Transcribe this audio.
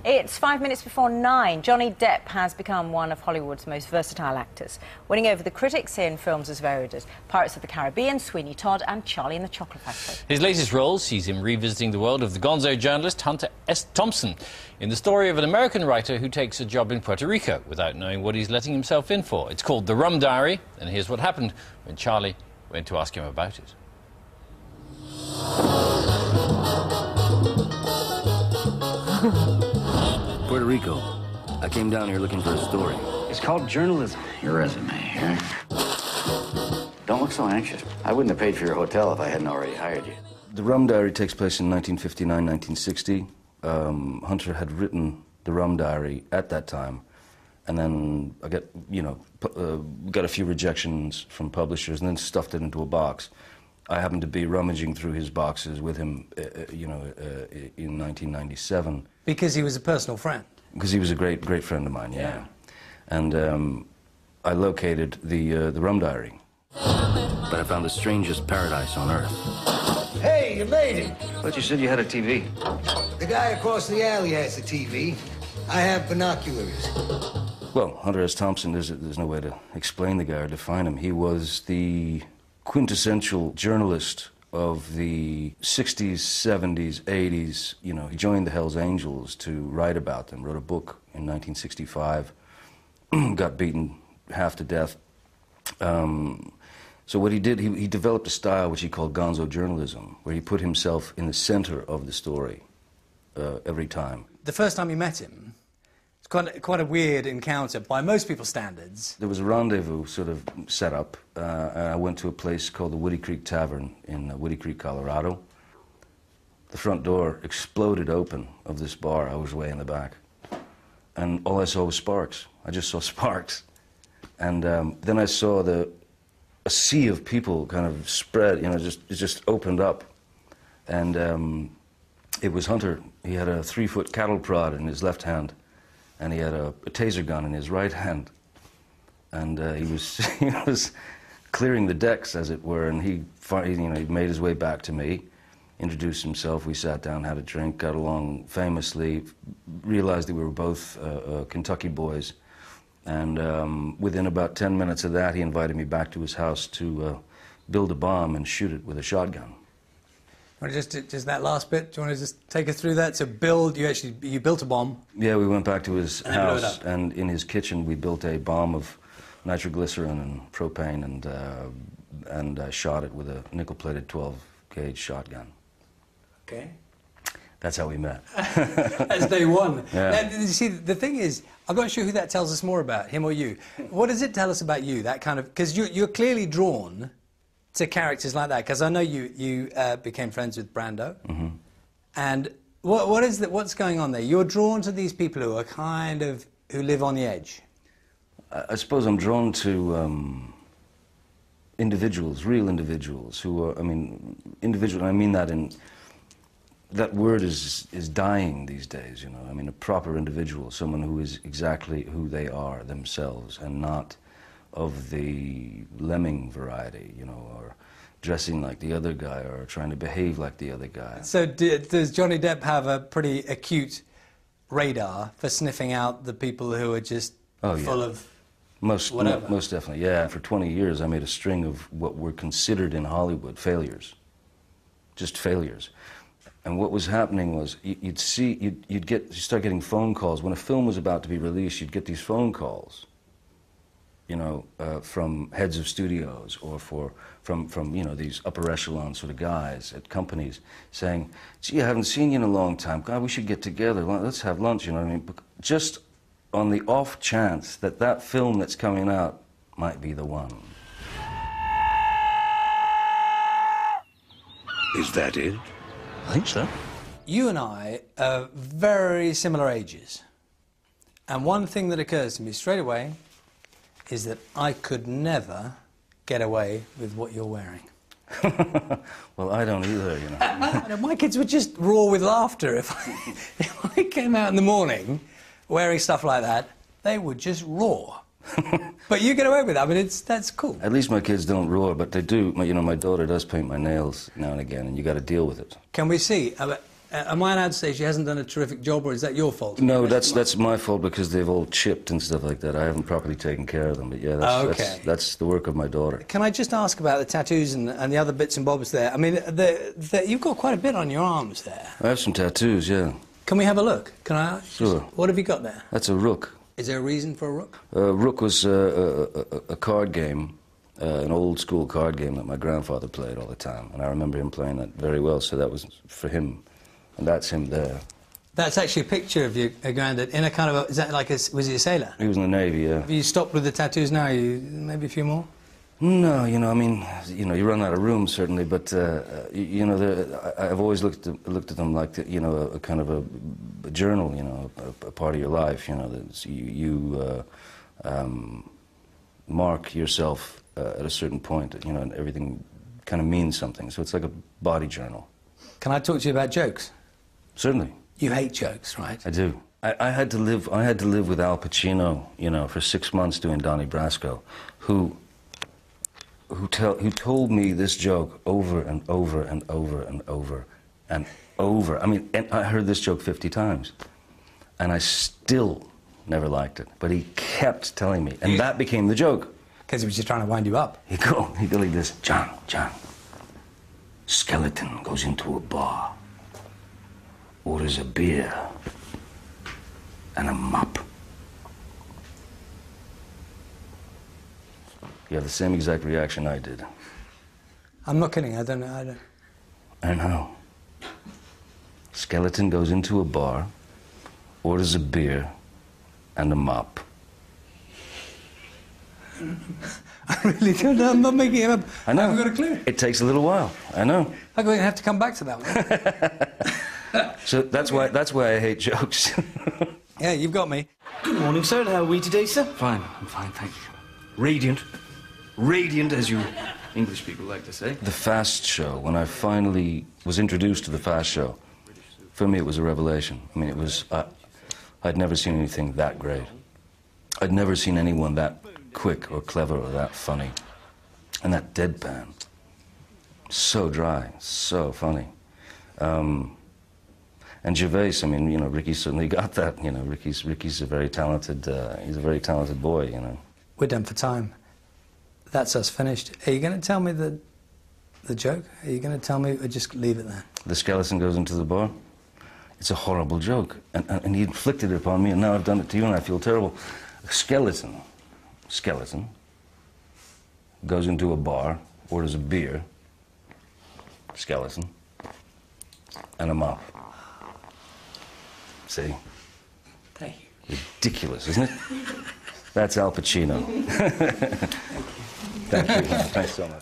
It's 5 minutes before 9. Johnny Depp has become one of Hollywood's most versatile actors, winning over the critics in films as varied as Pirates of the Caribbean, Sweeney Todd and Charlie and the Chocolate Factory. His latest role sees him revisiting the world of the gonzo journalist Hunter S. Thompson in the story of an American writer who takes a job in Puerto Rico without knowing what he's letting himself in for. It's called The Rum Diary, and here's what happened when Charlie went to ask him about it. Puerto Rico. I came down here looking for a story. It's called journalism. Your resume here. Don't look so anxious. I wouldn't have paid for your hotel if I hadn't already hired you. The Rum Diary takes place in 1959, 1960. Hunter had written The Rum Diary at that time, and then I got a few rejections from publishers, and then stuffed it into a box. I happened to be rummaging through his boxes with him, in 1997. Because he was a personal friend? Because he was a great friend of mine, yeah. And I located the Rum Diary. But I found the strangest paradise on earth. Hey, you made it. But you said you had a TV. The guy across the alley has a TV. I have binoculars. Well, Hunter S. Thompson, there's no way to explain the guy or define him. He was the quintessential journalist of the 60s, 70s, 80s. You know, he joined the Hells Angels to write about them, wrote a book in 1965, got beaten half to death. So what he did, he developed a style which he called gonzo journalism, where he put himself in the center of the story every time. The first time you met him, it's quite a weird encounter by most people's standards. There was a rendezvous sort of set up, and I went to a place called the Woody Creek Tavern in Woody Creek, Colorado. The front door exploded open of this bar. I was way in the back. And all I saw was sparks. I just saw sparks. And then I saw a sea of people kind of spread, you know, it just opened up. And it was Hunter. He had a 3-foot cattle prod in his left hand, and he had a taser gun in his right hand. And he was clearing the decks, as it were, and he made his way back to me, introduced himself. We sat down, had a drink, got along famously, realized that we were both Kentucky boys. And within about 10 minutes of that, he invited me back to his house to build a bomb and shoot it with a shotgun. Want to just that last bit? Do you want to just take us through that? So you built a bomb. Yeah, we went back to his house, and in his kitchen we built a bomb of nitroglycerin and propane, and shot it with a nickel-plated 12-gauge shotgun. Okay. That's how we met. That's day one. Yeah. Now, you see, the thing is, I'm not sure who that tells us more about, him or you. What does it tell us about you, that kind of... Because you're clearly drawn to characters like that, because I know you became friends with Brando. Mm-hmm. And what's going on there? You're drawn to these people who are who live on the edge. I suppose I'm drawn to individuals, real individuals, who are, individual, and I mean that in... That word is dying these days, you know. I mean, a proper individual, someone who is exactly who they are themselves, and not of the lemming variety, you know, or dressing like the other guy, or trying to behave like the other guy. So does Johnny Depp have a pretty acute radar for sniffing out the people who are just full of whatever? Most definitely, yeah. For 20 years, I made a string of what were considered in Hollywood failures, just failures. And what was happening was, you'd start getting phone calls. When a film was about to be released, you'd get these phone calls, you know, from heads of studios, or from you know, these upper echelon sort of guys at companies saying, gee, I haven't seen you in a long time. God, we should get together. Let's have lunch, you know what I mean? Just on the off chance that that film that's coming out might be the one. Is that it? I think so. You and I are very similar ages. And one thing that occurs to me straight away is that I could never get away with what you're wearing. Well, I don't either, you know. My kids would just roar with laughter if I came out in the morning wearing stuff like that. They would just roar. But you get away with it. I mean, that's cool. At least my kids don't roar, but they do. My daughter does paint my nails now and again, and you got to deal with it. Can we see? Am I allowed to say she hasn't done a terrific job, or is that your fault? No, that's my fault because they've all chipped and stuff like that. I haven't properly taken care of them, but yeah, that's the work of my daughter. Can I just ask about the tattoos and the other bits and bobs there? I mean, you've got quite a bit on your arms there. I have some tattoos, yeah. Can we have a look? Can I? Sure. What have you got there? That's a rook. Is there a reason for a rook? Rook was a card game, an old-school card game that my grandfather played all the time, and I remember him playing that very well, so that was for him, and that's him there. That's actually a picture of your granddad in a kind of is that like was he a sailor? He was in the Navy, yeah. Have you stopped with the tattoos now? Maybe a few more? No, you know, I mean, you know, you run out of room, certainly, but, you know, I've always looked at them like, you know, a kind of a journal, you know, a part of your life, you know, that you mark yourself at a certain point, you know, and everything kind of means something, so it's like a body journal. Can I talk to you about jokes? Certainly. You hate jokes, right? I do. I had to live with Al Pacino, you know, for 6 months doing Donnie Brasco, who told me this joke over and over and over and over and over. I mean, and I heard this joke 50 times, and I still never liked it. But he kept telling me, and that became the joke. Because he was just trying to wind you up. He'd go like this, John, skeleton goes into a bar, orders a beer and a mop. You have the same exact reaction I did. I'm not kidding, I don't know. I know. Skeleton goes into a bar, orders a beer and a mop. I really don't know, I'm not making it up. I know. I haven't got a clue. It takes a little while, I know. I'm going to have to come back to that one. So that's why I hate jokes. Yeah, you've got me. Good morning, sir. How are we today, sir? Fine, I'm fine, thank you. Radiant. Radiant, as you English people like to say. The Fast Show, when I finally was introduced to the Fast Show, for me it was a revelation. I mean, it was, I'd never seen anything that great. I'd never seen anyone that quick or clever or that funny. And that deadpan. So dry, so funny. And Gervais, I mean, you know, Ricky certainly got that. You know, Ricky's a very talented, he's a very talented boy, you know. We're done for time. That's us finished. Are you going to tell me the joke? Are you going to tell me, or just leave it there? The skeleton goes into the bar. It's a horrible joke, and he inflicted it upon me, and now I've done it to you, and I feel terrible. A skeleton goes into a bar, orders a beer, skeleton, and a mop. See? Thank you. Ridiculous, isn't it? That's Al Pacino. Thank you. Thanks so much.